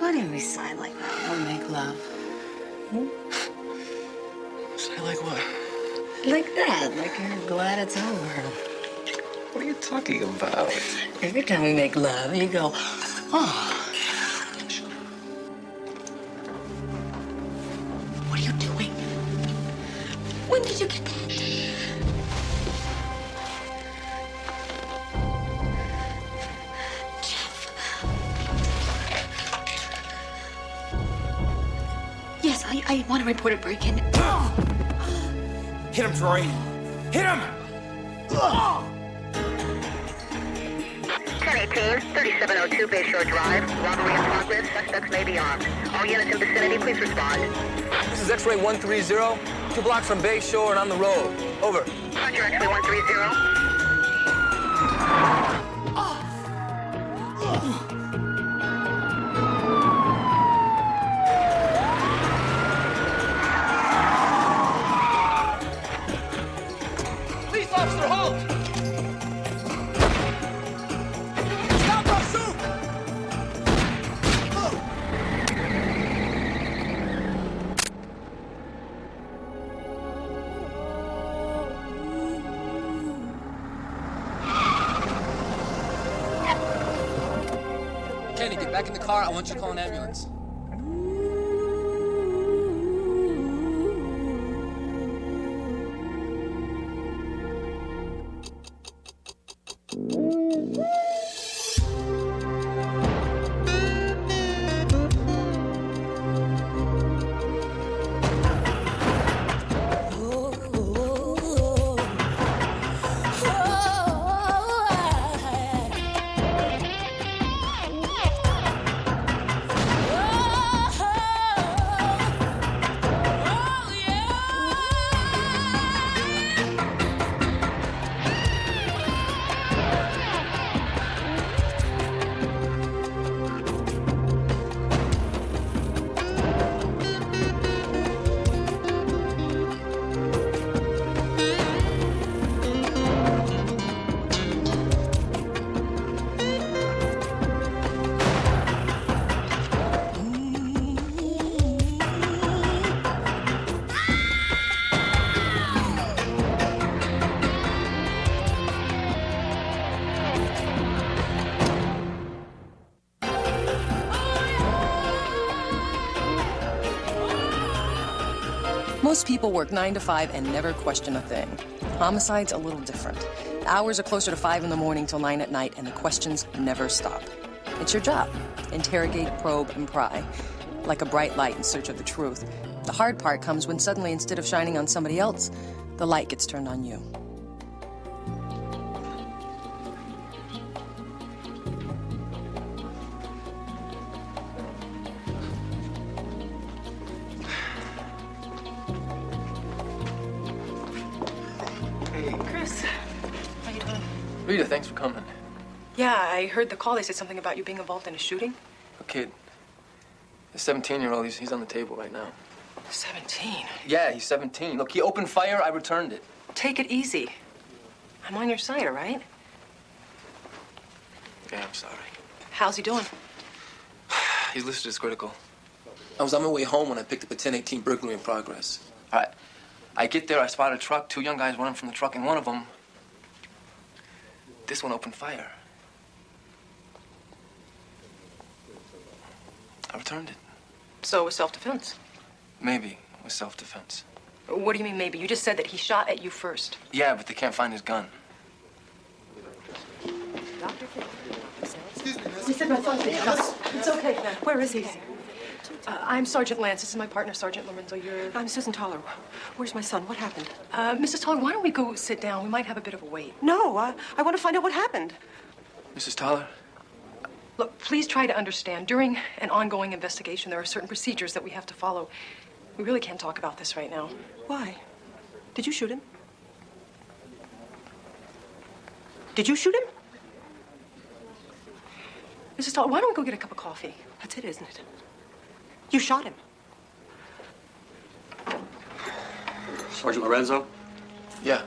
Why didn't we sigh like that? We'll make love. Hmm? Sigh like what? Like that, like you're glad it's over. What are you talking about? Every time we make love, you go, oh. What are you doing? When did you get that? Yes, I want to report a break-in. Hit him, Troy. Hit him! 1018, 3702 Bayshore Drive. Robbery in progress. Suspects may be armed. All units in vicinity, please respond. This is X-ray 130, 2 blocks from Bayshore and on the road. Over. Roger, X-ray 130. Police officer, halt! Stop pursuit! Kenny, get back in the car. I want you to call an ambulance. Most people work 9 to 5 and never question a thing. Homicide's a little different. The hours are closer to 5 in the morning till 9 at night, and the questions never stop. It's your job. Interrogate, probe, and pry. Like a bright light in search of the truth. The hard part comes when suddenly, instead of shining on somebody else, the light gets turned on you. Rita, thanks for coming. Yeah, I heard the call. They said something about you being involved in a shooting. A kid. The 17-year-old, he's on the table right now. 17? Yeah, he's 17. Look, he opened fire, I returned it. Take it easy. I'm on your side, all right? Yeah, I'm sorry. How's he doing? He's listed as critical. I was on my way home when I picked up a 1018 burglary in progress. All right. I get there, I spot a truck, 2 young guys running from the truck, and one of them, this one opened fire. I returned it. So it was self-defense? Maybe it was self-defense. What do you mean, maybe? You just said that he shot at you first. Yeah, but they can't find his gun. Excuse me, miss. He said my son's being shot. It's okay, man. Where is he? I'm Sergeant Lance. This is my partner, Sergeant Lorenzo. I'm Susan Toller. Where's my son? What happened? Mrs. Toller, why don't we go sit down? We might have a bit of a wait. No, I want to find out what happened. Mrs. Toller? Look, please try to understand. During an ongoing investigation, there are certain procedures that we have to follow. We really can't talk about this right now. Why? Did you shoot him? Did you shoot him? Mrs. Toller, why don't we go get a cup of coffee? That's it, isn't it? You shot him. Sergeant Lorenzo? Yeah.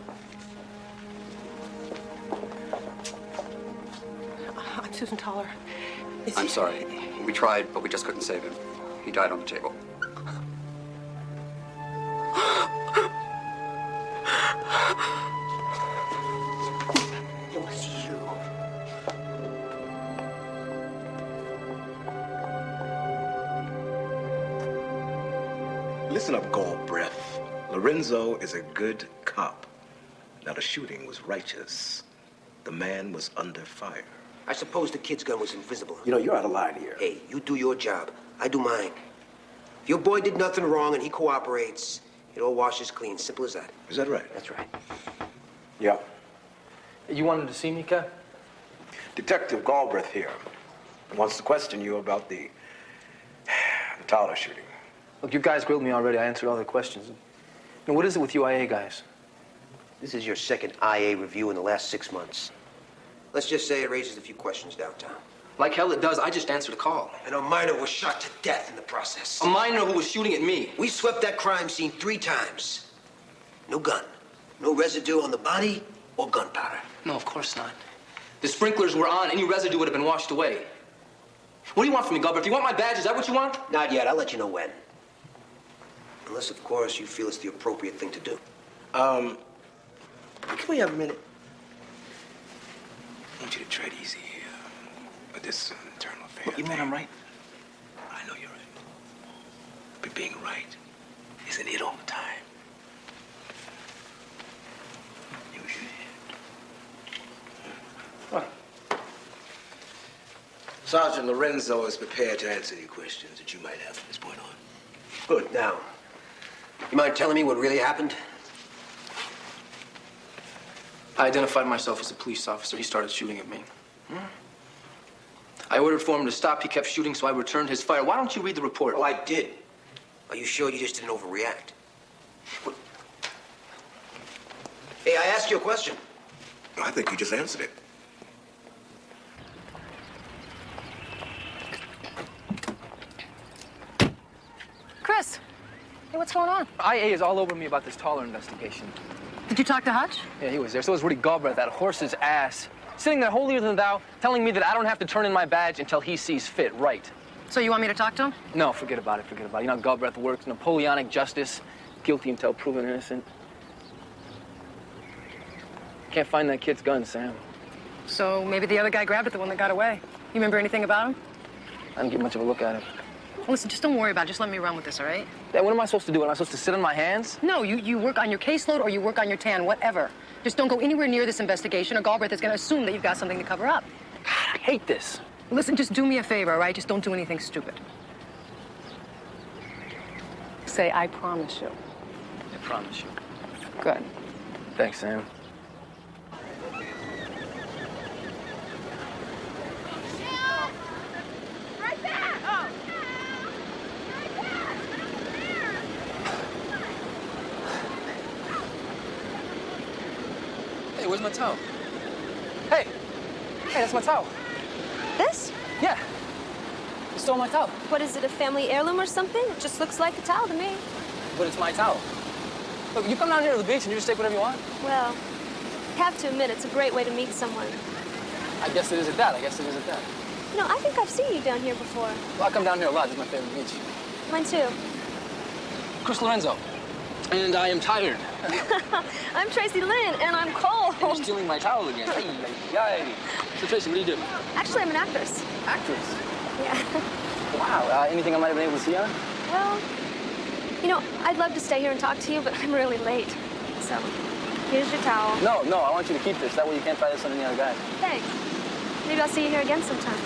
I'm Susan Toller. I'm sorry. We tried, but we just couldn't save him. He died on the table. It was you. Listen up, gall breath. Lorenzo is a good cop. Now, the shooting was righteous. The man was under fire. I suppose the kid's gun was invisible. You know, you're out of line here. Hey, you do your job. I do mine. If your boy did nothing wrong and he cooperates, it all washes clean. Simple as that. Is that right? That's right. Yeah. You wanted to see me, Kev? Detective Galbraith here wants to question you about the Tyler shooting. Look, you guys grilled me already. I answered all their questions. Now, what is it with you IA guys? This is your second IA review in the last 6 months. Let's just say it raises a few questions downtown. Like hell it does. I just answered a call. And a minor was shot to death in the process. A minor who was shooting at me. We swept that crime scene 3 times. No gun. No residue on the body or gunpowder. No, of course not. The sprinklers were on. Any residue would have been washed away. What do you want from me, Galbraith? Do you want my badge? Is that what you want? Not yet. I'll let you know when. Unless, of course, you feel it's the appropriate thing to do. Can we have a minute? I want you to tread easy here. But this is an internal affair. Look, you mean I'm right? I know you're right. But being right isn't it all the time. Use your head. What? Sergeant Lorenzo is prepared to answer any questions that you might have from this point on. Good. Now, you mind telling me what really happened? I identified myself as a police officer. He started shooting at me. I ordered for him to stop. He kept shooting, so I returned his fire. Why don't you read the report? Oh, I did. Are you sure you just didn't overreact? What? Hey, I asked you a question. I think you just answered it. Chris, hey, what's going on? IA is all over me about this Taller investigation. Did you talk to Hutch? Yeah, he was there. So was Rudy Galbraith, that horse's ass. Sitting there holier than thou, telling me that I don't have to turn in my badge until he sees fit, right? So you want me to talk to him? No, forget about it, forget about it. You know how Galbraith works, Napoleonic justice, guilty until proven innocent. Can't find that kid's gun, Sam. So maybe the other guy grabbed it, the one that got away. You remember anything about him? I didn't get much of a look at it. Listen, just don't worry about it. Just let me run with this, all right? Yeah, what am I supposed to do? Am I supposed to sit on my hands? No, you work on your caseload or you work on your tan, whatever. Just don't go anywhere near this investigation or Galbraith is going to assume that you've got something to cover up. God, I hate this. Listen, just do me a favor, all right? Just don't do anything stupid. Say, I promise you. I promise you. Good. Thanks, Sam. Hey, where's my towel? Hey! Hey, that's my towel. This? Yeah. You stole my towel. What is it, a family heirloom or something? It just looks like a towel to me. But it's my towel. Look, you come down here to the beach and you just take whatever you want. Well, I have to admit, it's a great way to meet someone. I guess it is at that. I guess it is at that. You know, I think I've seen you down here before. Well, I come down here a lot. This is my favorite beach. Mine too. Chris Lorenzo. And I am tired. I'm Tracy Lynn, and I'm cold. You're stealing my towel again. Yay. So, Tracy, what do you do? Actually, I'm an actress. Actress? Yeah. Wow. Anything I might have been able to see on? Well, you know, I'd love to stay here and talk to you, but I'm really late. So, here's your towel. No, I want you to keep this. That way you can't try this on any other guy. Thanks. Maybe I'll see you here again sometime.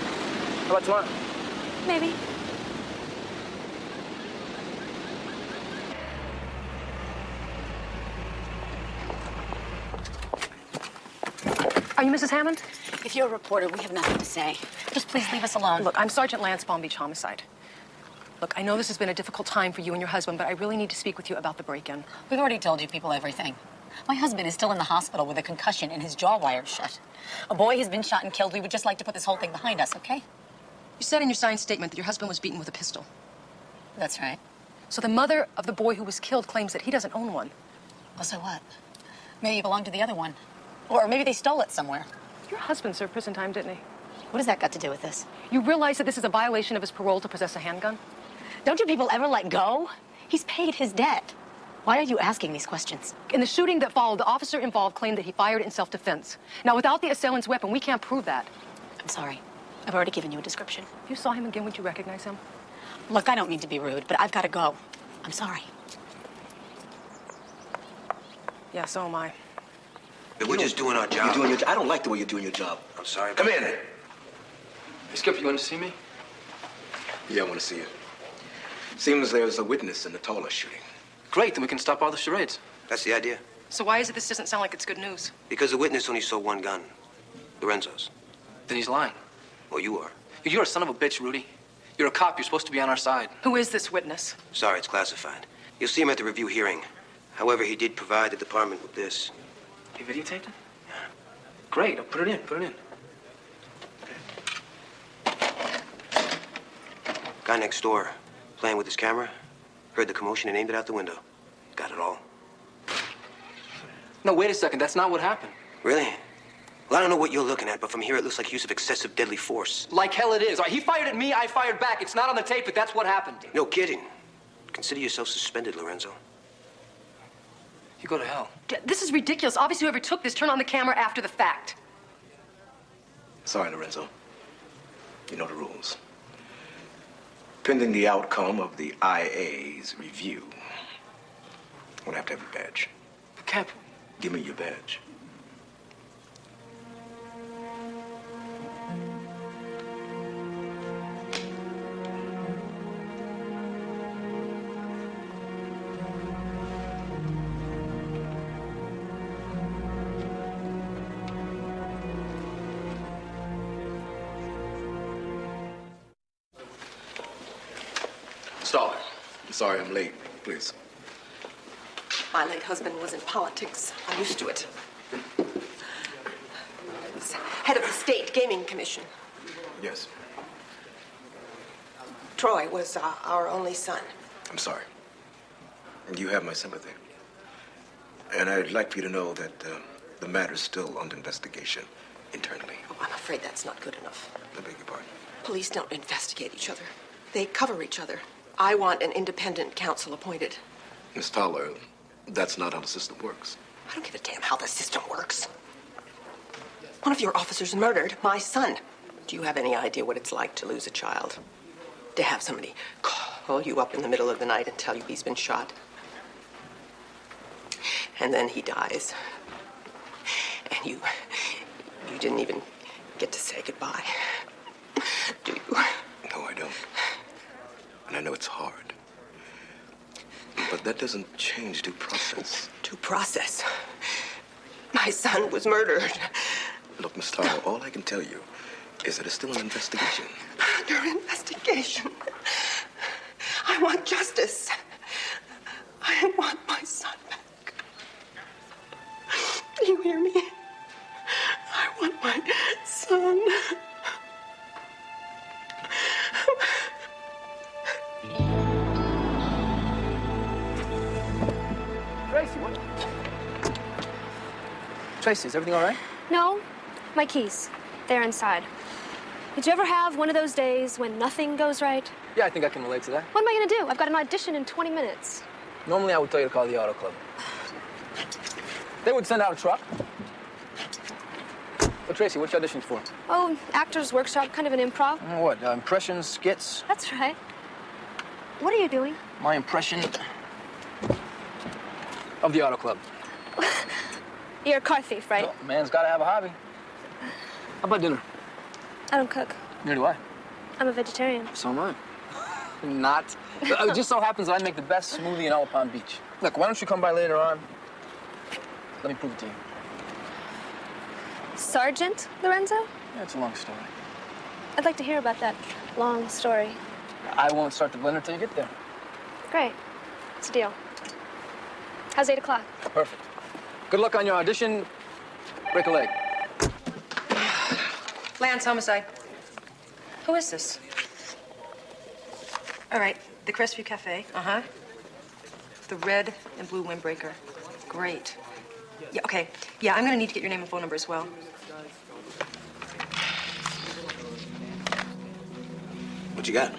How about tomorrow? Maybe. Are you Mrs. Hammond? If you're a reporter, we have nothing to say. Just please leave us alone. Look, I'm Sergeant Lance, Palm Beach Homicide. Look, I know this has been a difficult time for you and your husband, but I really need to speak with you about the break-in. We've already told you people everything. My husband is still in the hospital with a concussion and his jaw wired shut. A boy has been shot and killed. We would just like to put this whole thing behind us, okay? You said in your signed statement that your husband was beaten with a pistol. That's right. So the mother of the boy who was killed claims that he doesn't own one. Well, so what? Maybe it belonged to the other one. Or maybe they stole it somewhere. Your husband served prison time, didn't he? What does that got to do with this? You realize that this is a violation of his parole to possess a handgun? Don't you people ever let go? He's paid his debt. Why are you asking these questions? In the shooting that followed, the officer involved claimed that he fired in self-defense. Now, without the assailant's weapon, we can't prove that. I'm sorry. I've already given you a description. If you saw him again, would you recognize him? Look, I don't mean to be rude, but I've got to go. I'm sorry. Yeah, so am I. But we're just doing our job. You're doing your job. I don't like the way you're doing your job. I'm sorry. Come in. Hey, Skip, you want to see me? Yeah, I want to see you. Seems there's a witness in the taller shooting. Great, then we can stop all the charades. That's the idea. So why is it this doesn't sound like it's good news? Because the witness only saw one gun. Lorenzo's. Then he's lying. Well, you are. You're a son of a bitch, Rudy. You're a cop. You're supposed to be on our side. Who is this witness? Sorry, it's classified. You'll see him at the review hearing. However, he did provide the department with this. You videotaped it? Great. I'll put it in. Put it in. Guy next door, playing with his camera, heard the commotion and aimed it out the window. Got it all. No, wait a second. That's not what happened. Really? Well, I don't know what you're looking at, but from here it looks like use of excessive deadly force. Like hell it is. All right, he fired at me, I fired back. It's not on the tape, but that's what happened. No kidding. Consider yourself suspended, Lorenzo. You go to hell. This is ridiculous. Obviously, whoever took this turned on the camera after the fact. Sorry, Lorenzo. You know the rules. Pending the outcome of the IA's review, I'm gonna have to have your badge. Cap. Give me your badge. Stalker. Sorry I'm late. Please. My late husband was in politics. I'm used to it. He's head of the State Gaming Commission. Yes. Troy was our only son. I'm sorry. You have my sympathy. And I'd like for you to know that the matter's still under investigation internally. Oh, I'm afraid that's not good enough. I beg your pardon. Police don't investigate each other. They cover each other. I want an independent counsel appointed. Miss Toller, that's not how the system works. I don't give a damn how the system works. One of your officers murdered my son. Do you have any idea what it's like to lose a child? To have somebody call you up in the middle of the night and tell you he's been shot. And then he dies. And you didn't even get to say goodbye. Do you? No, I don't. And I know it's hard. But that doesn't change due process. Due process? My son was murdered. Look, Miss Toller, all I can tell you is that it's still an investigation. Under investigation. I want justice. I want my son back. Do you hear me? I want my son. Tracy, what? Tracy, is everything all right? No, my keys. They're inside. Did you ever have one of those days when nothing goes right? Yeah, I think I can relate to that. What am I gonna do? I've got an audition in 20 minutes. Normally, I would tell you to call the auto club. They would send out a truck. Well, Tracy, what's your auditions for? Oh, actor's workshop, kind of an improv. What, impressions, skits? That's right. What are you doing? My impression of the auto club. You're a car thief, right? Well, man's got to have a hobby. How about dinner? I don't cook. Neither do I. I'm a vegetarian. So am I. Not. It just so happens that I make the best smoothie in all of Palm Beach. Look, why don't you come by later on? Let me prove it to you. Sergeant Lorenzo? Yeah, it's a long story. I'd like to hear about that long story. I won't start the blender till you get there. Great. It's a deal. How's 8 o'clock? Perfect. Good luck on your audition. Break a leg. Lance, homicide. Who is this? All right, the Crestview Cafe. Uh-huh. The red and blue windbreaker. Great. Yeah, okay. Yeah, I'm gonna need to get your name and phone number as well. What you got?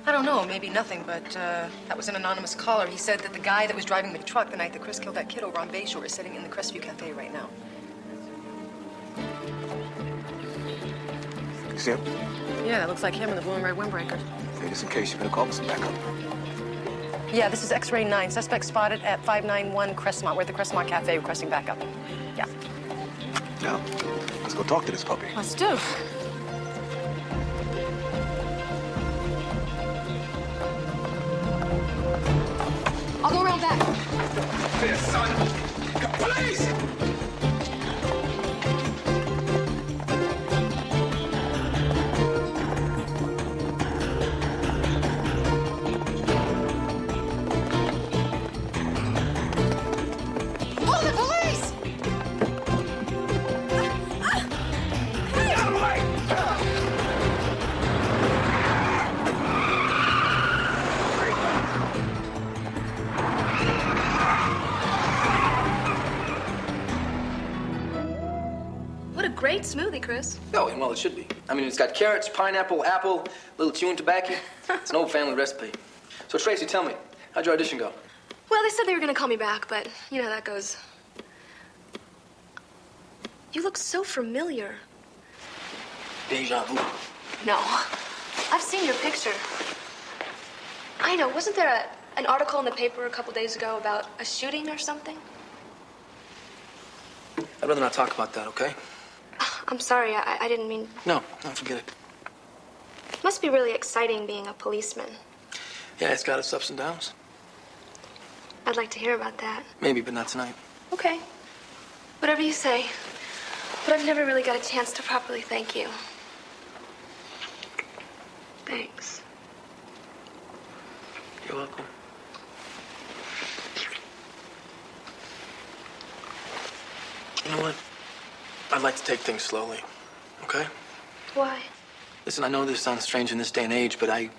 I don't know, maybe nothing, but that was an anonymous caller. He said that the guy that was driving the truck the night that Chris killed that kid over on Bayshore is sitting in the Crestview Cafe right now. You see him? Yeah, that looks like him in the blue and red windbreaker. Hey, just in case, you better call for some backup. Yeah, this is X-ray 9. Suspect spotted at 591 Crestmont. We're at the Crestmont Cafe requesting backup. Yeah. Now, let's go talk to this puppy. Let's do. I'll go around back. There, son! Police! Great smoothie, Chris. Oh, and well, it should be. I mean, it's got carrots, pineapple, apple, a little chewing tobacco. It's an old family recipe. So, Tracy, tell me, how'd your audition go? Well, they said they were going to call me back, but you know how that goes. You look so familiar. Deja vu. No. I've seen your picture. I know. Wasn't there an article in the paper a couple days ago about a shooting or something? I'd rather not talk about that, okay? I'm sorry. I didn't mean... No, forget it. Must be really exciting being a policeman. Yeah, it's got its ups and downs. I'd like to hear about that. Maybe, but not tonight. Okay. Whatever you say. But I've never really got a chance to properly thank you. Thanks. You're welcome. You know what? I'd like to take things slowly, okay? Why? Listen, I know this sounds strange in this day and age, but I'd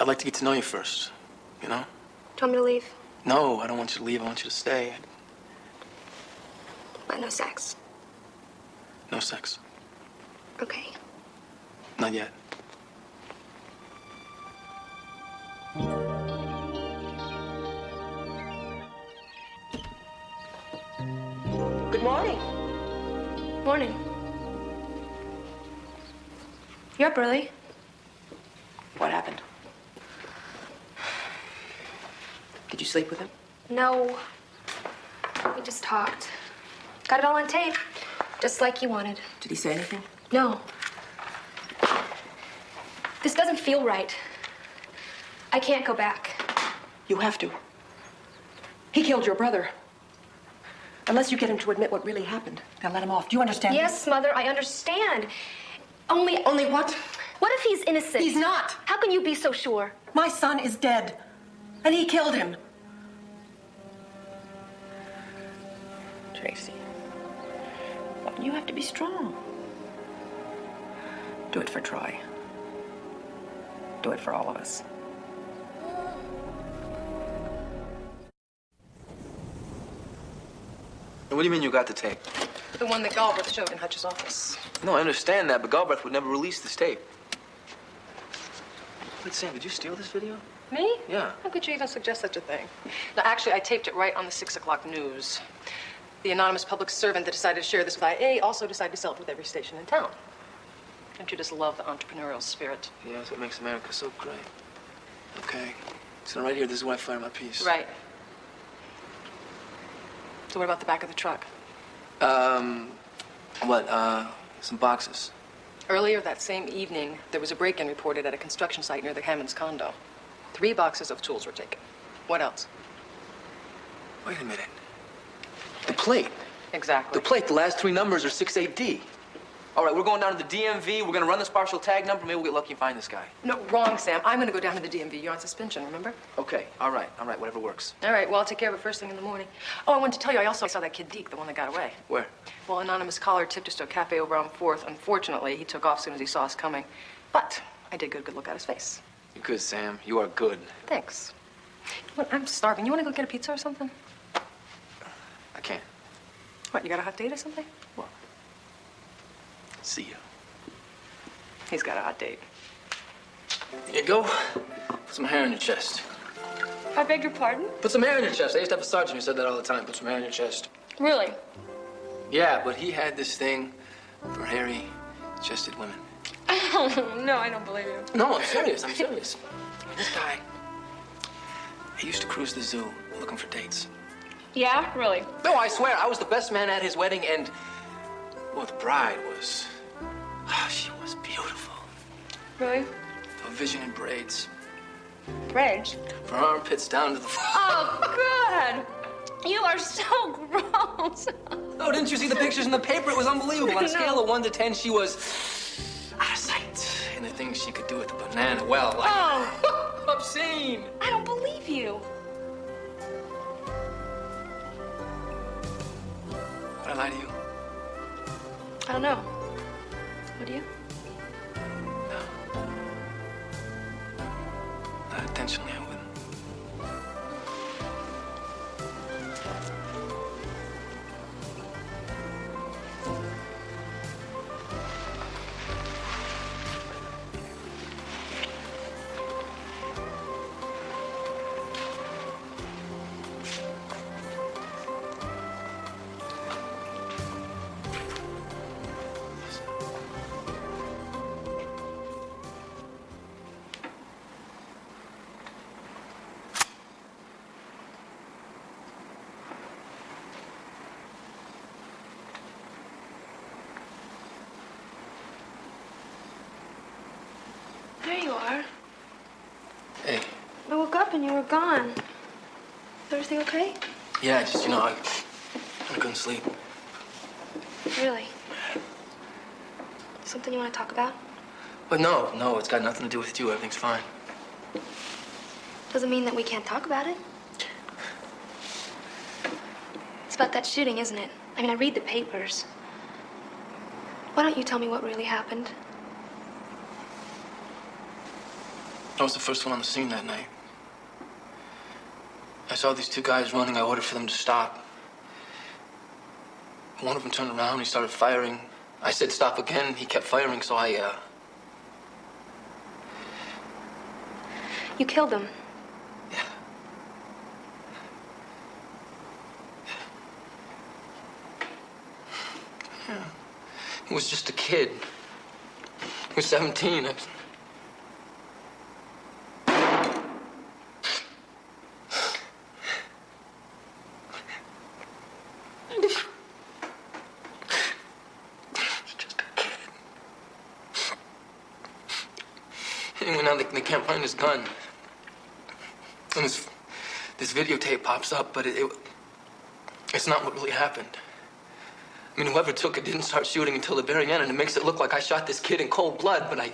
like to get to know you first, you know? Do you want me to leave? No, I don't want you to leave. I want you to stay. But no sex. No sex. Okay. Not yet. Good morning. Morning. You're up early. What happened? Did you sleep with him? No. We just talked. Got it all on tape. Just like you wanted. Did he say anything? No. This doesn't feel right. I can't go back. You have to. He killed your brother. Unless you get him to admit what really happened. Now let him off. Do you understand? Yes, Mother, I understand. Only what? What if he's innocent? He's not. How can you be so sure? My son is dead. And he killed him. Tracy, you have to be strong. Do it for Troy. Do it for all of us. What do you mean you got the tape? The one that Galbraith showed in Hutch's office. No, I understand that, but Galbraith would never release this tape. Wait, Sam, did you steal this video? Me? Yeah. How could you even suggest such a thing? No, actually, I taped it right on the 6 o'clock news. The anonymous public servant that decided to share this with IA also decided to sell it with every station in town. Don't you just love the entrepreneurial spirit? Yeah, that's what makes America so great. Okay. So right here, this is where I fire my piece. Right. So what about the back of the truck? Some boxes. Earlier that same evening, there was a break-in reported at a construction site near the Hammonds condo. 3 boxes of tools were taken. What else? Wait a minute. The plate. Exactly. The plate, the last 3 numbers are 68D. All right, we're going down to the DMV. We're going to run this partial tag number. Maybe we'll get lucky and find this guy. No, wrong, Sam. I'm going to go down to the DMV. You're on suspension, remember? Okay, all right, whatever works. All right, well, I'll take care of it first thing in the morning. Oh, I wanted to tell you, I also saw that kid Deke, the one that got away. Where? Well, anonymous caller tipped us to a cafe over on 4th. Unfortunately, he took off as soon as he saw us coming. But I did get a good look at his face. You're good, Sam. You are good. Thanks. Well, I'm starving. You want to go get a pizza or something? I can't. What, you got a hot date or something? What? See you. He's got a hot date. Here you go. Put some hair in your chest. I beg your pardon? Put some hair in your chest. I used to have a sergeant who said that all the time. Put some hair in your chest. Really? Yeah, but he had this thing for hairy-chested women. No, I don't believe you. No, I'm serious. I'm serious. This guy, he used to cruise the zoo looking for dates. Yeah? Really? No, I swear, I was the best man at his wedding, and, well, the bride was, she was beautiful. Really? A vision in braids. Braids? From her armpits down to the floor. Oh, God! You are so gross. Oh, didn't you see the pictures in the paper? It was unbelievable. On a No. scale of 1 to 10, she was out of sight. And the things she could do with the banana, well, like, Oh, obscene. I don't believe you. Did I lie to you? I don't know. What do you? Not intentionally, I wouldn't. There you are. Hey. I woke up and you were gone. Is everything okay? Yeah, just, you know, I couldn't sleep. Really? Something you want to talk about? But no, it's got nothing to do with you. Everything's fine. Doesn't mean that we can't talk about it. It's about that shooting, isn't it? I mean, I read the papers. Why don't you tell me what really happened? I was the first one on the scene that night. I saw these two guys running. I ordered for them to stop. One of them turned around. He started firing. I said stop again. He kept firing, so You killed him. Yeah. He was just a kid. He was 17. Anyway, now they can't find his gun. And this videotape pops up, but it's not what really happened. I mean, whoever took it didn't start shooting until the very end, and it makes it look like I shot this kid in cold blood, but I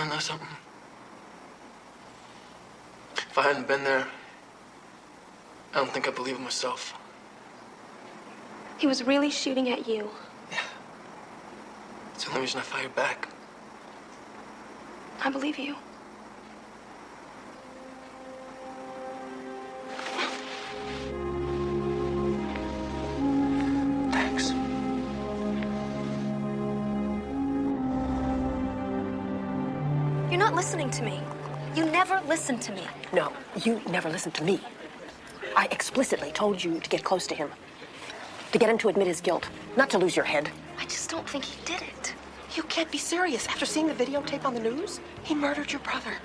know something. If I hadn't been there, I don't think I'd believe it myself. He was really shooting at you. It's the only reason I fired back. I believe you. Thanks. You're not listening to me. You never listen to me. No, you never listened to me. I explicitly told you to get close to him. To get him to admit his guilt, not to lose your head. I just don't think he did it. You can't be serious. After seeing the videotape on the news, he murdered your brother.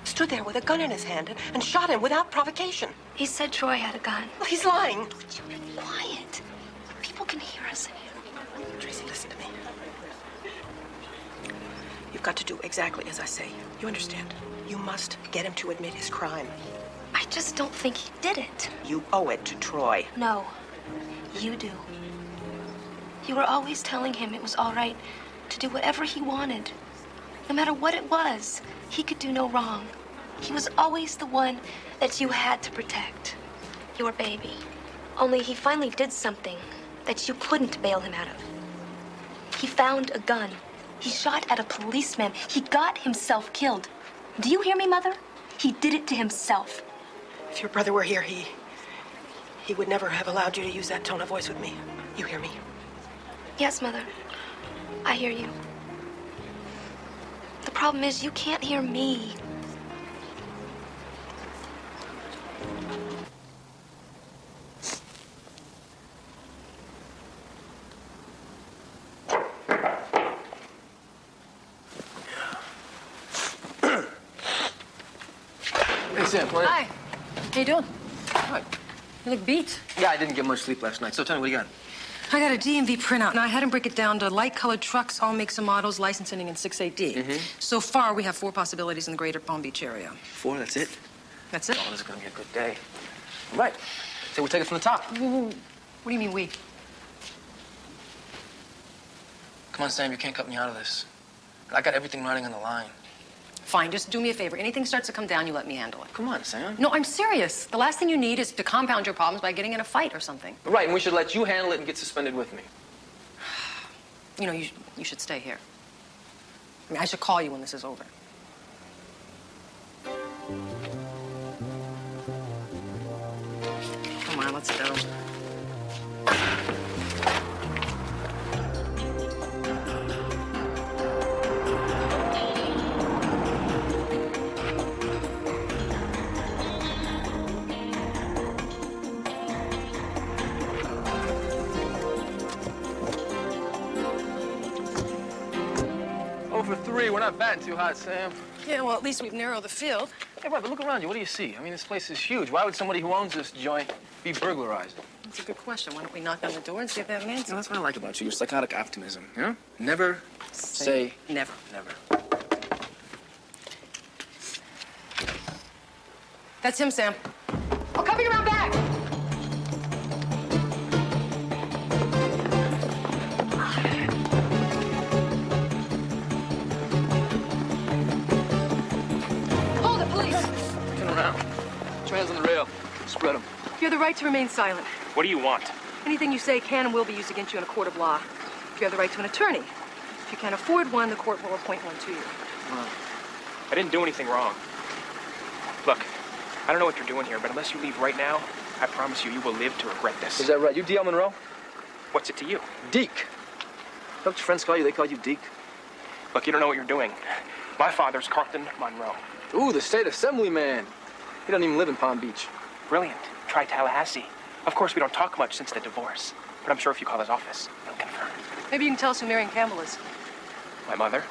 Stood there with a gun in his hand and shot him without provocation. He said Troy had a gun. Well, he's lying. Would you be quiet? People can hear us in here. Tracy, listen to me. You've got to do exactly as I say. You understand? You must get him to admit his crime. I just don't think he did it. You owe it to Troy. No, you do. You were always telling him it was all right to do whatever he wanted. No matter what it was, he could do no wrong. He was always the one that you had to protect. Your baby. Only he finally did something that you couldn't bail him out of. He found a gun. He shot at a policeman. He got himself killed. Do you hear me, Mother? He did it to himself. If your brother were here, He would never have allowed you to use that tone of voice with me. You hear me? Yes, Mother. I hear you. The problem is you can't hear me. Hey, Sam, come on in. Hi. How you doing? Hi. You look beat. Yeah, I didn't get much sleep last night, so tell me what you got. I got a DMV printout. Now, I had him break it down to light-colored trucks, all makes and models, licensing in 68D. So far, we have 4 possibilities in the greater Palm Beach area. 4, that's it? That's it. Oh, this is gonna be a good day. All right. So we'll take it from the top. What do you mean, we? Come on, Sam, you can't cut me out of this. I got everything riding on the line. Fine, just do me a favor. Anything starts to come down, you let me handle it. Come on, Sam. No, I'm serious. The last thing you need is to compound your problems by getting in a fight or something. Right, and we should let you handle it and get suspended with me. You know, you should stay here. I mean, I should call you when this is over. Come on, let's go. For 3, we're not batting too hot, Sam. Yeah, well, at least we've narrowed the field. Hey, right, but look around you. What do you see? I mean, this place is huge. Why would somebody who owns this joint be burglarized? That's a good question. Why don't we knock on the door and see if they have an answer? You know, that's what I like about you. Your psychotic optimism, you know? Never say never. Never. That's him, Sam. I'll cover you around back. Hold it, police. Turn around. Put your hands on the rail. Spread them. You have the right to remain silent. What do you want? Anything you say can and will be used against you in a court of law. You have the right to an attorney. If you can't afford one, the court will appoint one to you. Well, I didn't do anything wrong. Look, I don't know what you're doing here, but unless you leave right now, I promise you, you will live to regret this. Is that right? You D.L. Monroe? What's it to you? Deke. Don't your friends call you? They call you Deke. Look, you don't know what you're doing. My father's Carlton Monroe. Ooh, the state assemblyman. He doesn't even live in Palm Beach. Brilliant. Try Tallahassee. Of course, we don't talk much since the divorce, but I'm sure if you call his office, they'll confirm. Maybe you can tell us who Marion Campbell is. My mother?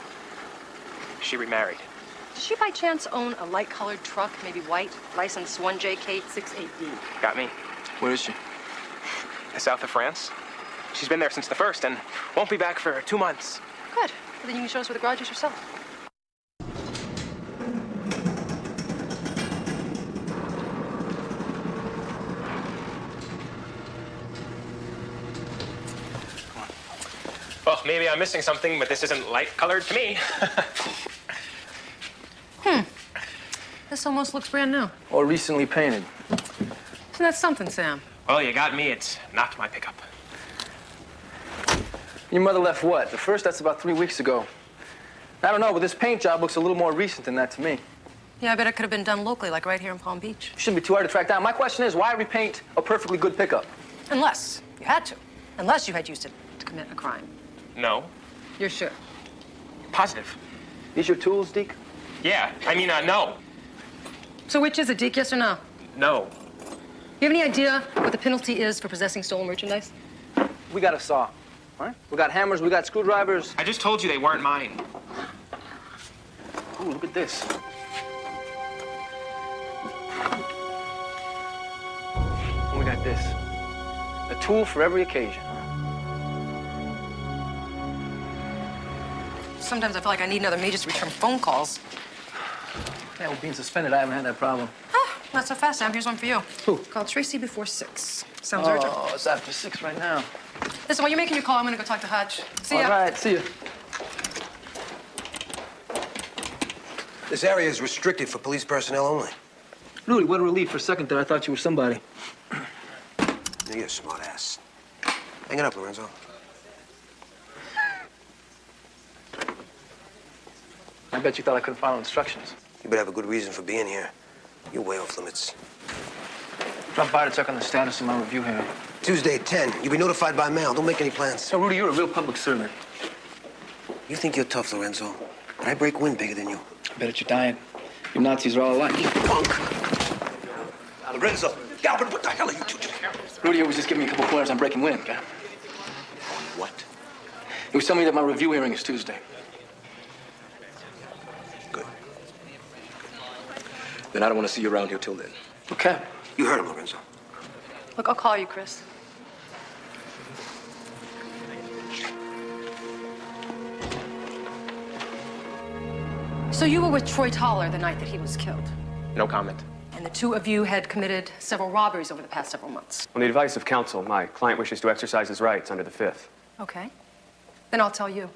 She remarried. Does she by chance own a light-colored truck, maybe white, license 1JK68D? Got me. Where is she? The south of France. She's been there since the 1st and won't be back for 2 months. Good. Well, then you can show us where the garage is yourself. Well, maybe I'm missing something, but this isn't light-colored to me. This almost looks brand new. Or recently painted. So that's something, Sam. Well, you got me. It's not my pickup. Your mother left what? The 1st? That's about 3 weeks ago. I don't know, but this paint job looks a little more recent than that to me. Yeah, I bet it could have been done locally, like right here in Palm Beach. Shouldn't be too hard to track down. My question is, why repaint a perfectly good pickup? Unless you had to. Unless you had used it to commit a crime. No. You're sure? Positive. These your tools, Deke? Yeah. I mean, no. So which is it, Deke, yes or no? No. You have any idea what the penalty is for possessing stolen merchandise? We got a saw, all right? We got hammers, we got screwdrivers. I just told you they weren't mine. Ooh, look at this. And we got this. A tool for every occasion. Sometimes I feel like I need another me just to return phone calls. Yeah, well, being suspended, I haven't had that problem. Ah, not so fast, Sam. Here's one for you. Who? Call Tracy before 6. Sounds urgent. Oh, it's after 6 right now. Listen, while you're making your call, I'm gonna go talk to Hutch. See ya. All right, see you. This area is restricted for police personnel only. Rudy, what a relief. For a second there, I thought you were somebody. You're a smart ass. Hang it up, Lorenzo. I bet you thought I couldn't follow instructions. You better have a good reason for being here. You're way off limits. Drop Stop by to check on the status of my review hearing. Tuesday at 10. You'll be notified by mail. Don't make any plans. So, Rudy, you're a real public servant. You think you're tough, Lorenzo, but I break wind bigger than you. I bet you're dying. You Nazis are all alike. Punk! Lorenzo, Galvin, what the hell are you two doing? Rudy was just giving me a couple pointers on breaking wind, okay? What? He was telling me that my review hearing is Tuesday. Good. Then I don't want to see you around here till then. Okay. You heard him, Lorenzo. Look, I'll call you, Chris. So you were with Troy Toller the night that he was killed, No comment. and the two of you had committed several robberies over the past several months. On the advice of counsel, my client wishes to exercise his rights under the Fifth. Okay. Then I'll tell you.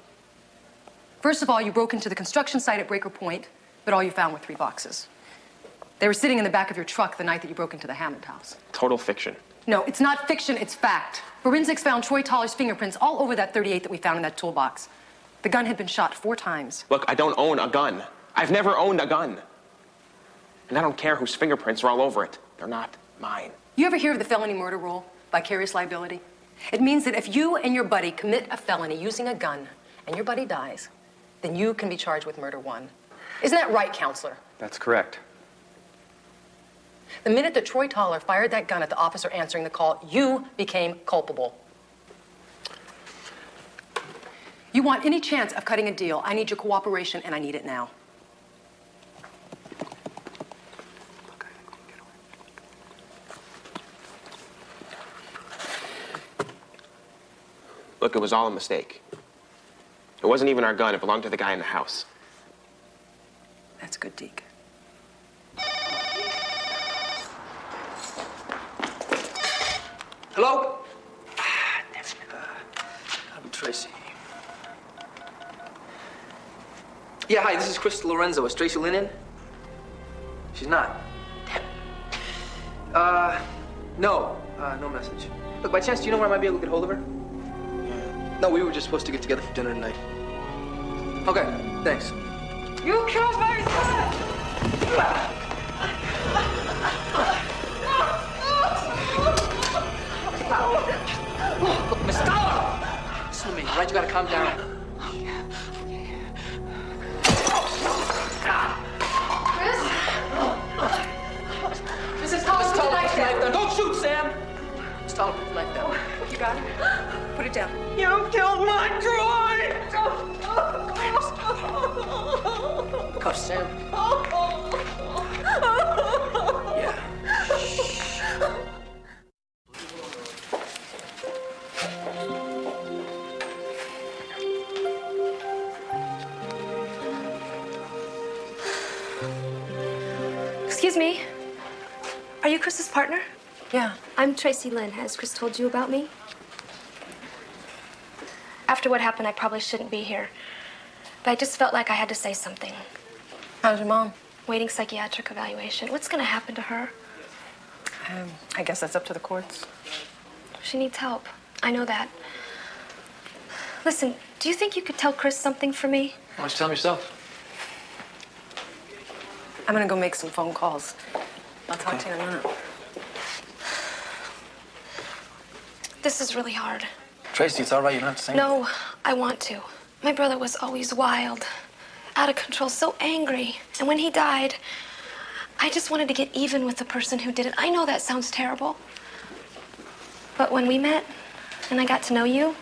First of all, you broke into the construction site at Breaker Point, but all you found were 3 boxes. They were sitting in the back of your truck the night that you broke into the Hammond house. Total fiction. No, it's not fiction, it's fact. Forensics found Troy Toller's fingerprints all over that .38 that we found in that toolbox. The gun had been shot 4 times. Look, I don't own a gun. I've never owned a gun. And I don't care whose fingerprints are all over it. They're not mine. You ever hear of the felony murder rule, vicarious liability? It means that if you and your buddy commit a felony using a gun and your buddy dies, then you can be charged with murder 1. Isn't that right, counselor? That's correct. The minute that Troy Toller fired that gun at the officer answering the call, you became culpable. You want any chance of cutting a deal, I need your cooperation, and I need it now. Look, it was all a mistake. It wasn't even our gun. It belonged to the guy in the house. That's good, Deke. Hello? I'm Tracy. Yeah, hi, this is Chris Lorenzo. Is Tracy Lynn in? She's not. Damn. No no message. Look, by chance, do you know where I might be able to get hold of her? No, we were just supposed to get together for dinner tonight. Okay, thanks. You killed my son! Look, Miss Dollar! Listen to me, all right? You gotta calm down. Chris? Mrs. Toller, put the knife down. Don't shoot, Sam! Miss Dollar, put the knife down. You got it? Put it down. You killed my Troy! Cuff, Sam. Yeah. Excuse me. Are you Chris's partner? Yeah. I'm Tracy Lynn. Has Chris told you about me? After what happened, I probably shouldn't be here. But I just felt like I had to say something. How's your mom? Waiting psychiatric evaluation. What's going to happen to her? I guess that's up to the courts. She needs help. I know that. Listen, do you think you could tell Chris something for me? Why don't you tell him yourself? I'm gonna go make some phone calls. I'll talk to you in a minute. This is really hard. Tracy, it's all right. You don't have to say No, I want to. My brother was always wild, out of control, so angry. And when he died, I just wanted to get even with the person who did it. I know that sounds terrible. But when we met and I got to know you,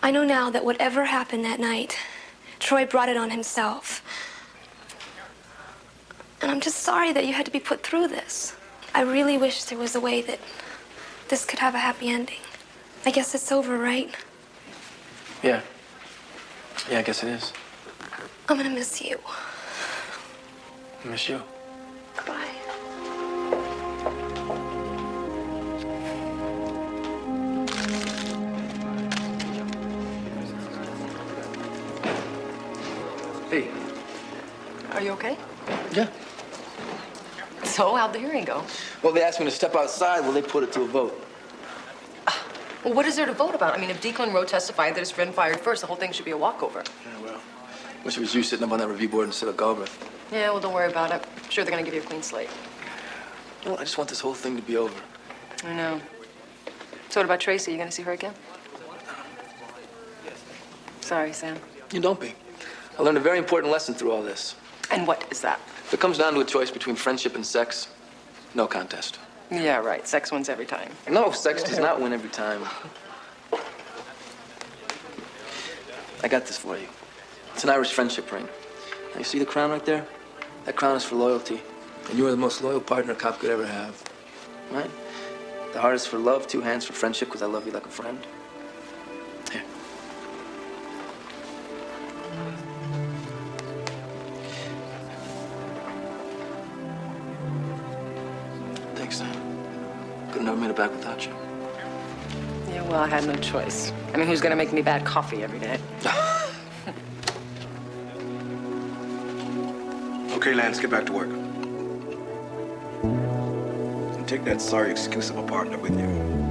I know now that whatever happened that night, Troy brought it on himself. And I'm just sorry that you had to be put through this. I really wish there was a way that this could have a happy ending. I guess it's over, right? Yeah. Yeah, I guess it is. I'm gonna miss you. I miss you. Goodbye. Hey. Are you okay? Yeah. So, how'd the hearing go? Well, they asked me to step outside. Well, they put it to a vote. Well, what is there to vote about? I mean, if Declan Rowe testified that his friend fired first, the whole thing should be a walkover. Yeah, well, wish it was you sitting up on that review board instead of Galbraith. Yeah, well, don't worry about it. I'm sure they're gonna give you a clean slate. Well, I just want this whole thing to be over. I know. So what about Tracy? You gonna see her again? Sorry, Sam. You don't be. I learned a very important lesson through all this. And what is that? If it comes down to a choice between friendship and sex, no contest. Yeah, right. Sex wins every time. No, sex does not win every time. I got this for you. It's an Irish friendship ring. Now, you see the crown right there? That crown is for loyalty. And you are the most loyal partner a cop could ever have. Right? The heart is for love, 2 hands for friendship, because I love you like a friend. Here. Thanks, Sam. Could have never made it back without you. Yeah, well, I had no choice. I mean, who's gonna make me bad coffee every day? Okay, Lance, get back to work. And take that sorry excuse of a partner with you.